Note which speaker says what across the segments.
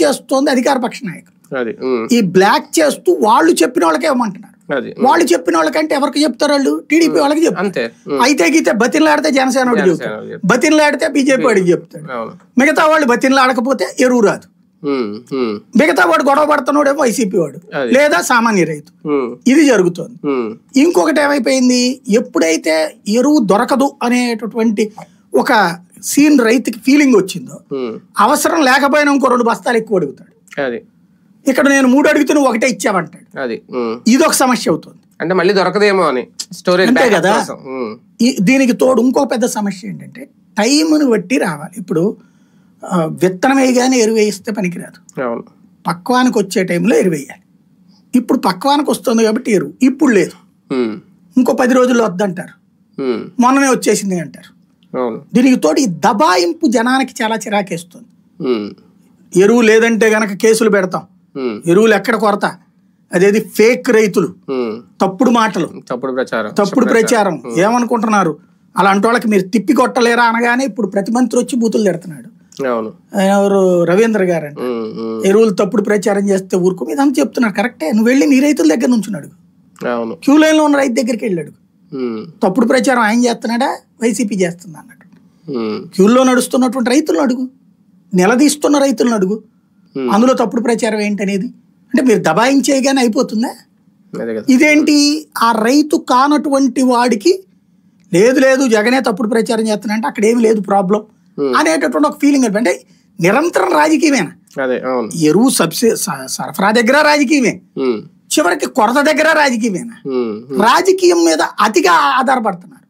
Speaker 1: చేస్తోంది అధికార పక్ష నాయకులు. ఈ బ్లాక్ చేస్తూ వాళ్ళు చెప్పిన వాళ్ళకే ఇవ్వమంటున్నారు. వాళ్ళు చెప్పిన వాళ్ళకంటే ఎవరికి చెప్తారు? వాళ్ళు టీడీపీ వాళ్ళకి చెప్తారు. అయితే గీతే బతిన్లాడితే జనసేన వాడికి చెప్తాడు, బతిన్లాడితే బీజేపీ వాడికి చెప్తాడు. మిగతా వాళ్ళు బతిన్లాడకపోతే ఎరువు రాదు. మిగతా వాడు గొడవ పడుతున్నాడేమో వైసీపీ వాడు లేదా సామాన్య రైతు. ఇది జరుగుతుంది. ఇంకొకటి ఏమైపోయింది, ఎప్పుడైతే ఎరువు దొరకదు అనేటటువంటి ఒక సీన్ రైతుకి ఫీలింగ్ వచ్చిందో, అవసరం లేకపోయినా ఇంకో 2 బస్తాలు ఎక్కువ అడుగుతాడు. ఇక్కడ నేను 3 అడిగితే నువ్వు 1 ఇచ్చావంటాడు. ఇది ఒక సమస్య అవుతుంది.
Speaker 2: అంటే మళ్ళీ దొరకదేమో అని స్టోరేజ్
Speaker 1: అంతే కదా. దీనికి తోడు ఇంకో పెద్ద సమస్య ఏంటంటే టైంను బట్టి రావాలి. ఇప్పుడు విత్తనం వేయగానే ఎరువు వేయిస్తే పనికిరాదు, పక్వానికి వచ్చే టైంలో ఎరువు వేయాలి. ఇప్పుడు పక్వానికి వస్తుంది కాబట్టి ఎరువు ఇప్పుడు లేదు, ఇంకో 10 రోజుల్లో వద్దంటారు, మొన్ననే వచ్చేసింది అంటారు. దీనికి తోడు ఈ దబాయింపు జనానికి చాలా చిరాకేస్తుంది. ఎరువు లేదంటే గనక కేసులు పెడతాం, ఎరువులు ఎక్కడ కొరత, అదేది ఫేక్ రైతులు, తప్పుడు మాటలు, తప్పుడు ప్రచారం. ఏమనుకుంటున్నారు అలాంటి వాళ్ళకి మీరు తిప్పి కొట్టలేరా అనగానే ఇప్పుడు ప్రతి మంత్రి వచ్చి బూతులు తిడుతున్నాడు. ఎవరు రవీంద్ర గారు అంటే ఎరువులు తప్పుడు ప్రచారం చేస్తే ఊరుకో ఇదంతా చెప్తున్నారు. కరెక్టే, నువ్వు వెళ్ళి నీ రైతుల దగ్గర నుంచున్నాడు, క్యూ లైన్ లో ఉన్న రైతు దగ్గరికి వెళ్ళాడు. తప్పుడు ప్రచారం ఆయన చేస్తున్నాడా వైసీపీ చేస్తుందా అన్నట్టు. క్యూల్లో నడుస్తున్నటువంటి రైతులను అడుగు, నిలదీస్తున్న రైతులను అడుగు, అందులో తప్పుడు ప్రచారం ఏంటనేది. అంటే మీరు దబాయించేయగానే అయిపోతుందా? ఇదేంటి, ఆ రైతు కానటువంటి వాడికి లేదు లేదు జగనే తప్పుడు ప్రచారం చేస్తున్నా అంటే అక్కడ ఏమి లేదు ప్రాబ్లం అనేటటువంటి ఒక ఫీలింగ్. అంటే నిరంతరం రాజకీయమేనా? ఎరువు సరఫరా దగ్గర రాజకీయమే, చివరికి కొరత దగ్గర రాజకీయమేనా? రాజకీయం మీద అతిగా ఆధారపడుతున్నారు.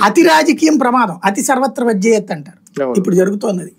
Speaker 1: అతి రాజకీయం ప్రమాదం, అతి సర్వత్ర వజ్జేయత్ అంటారు. ఇప్పుడు జరుగుతోంది.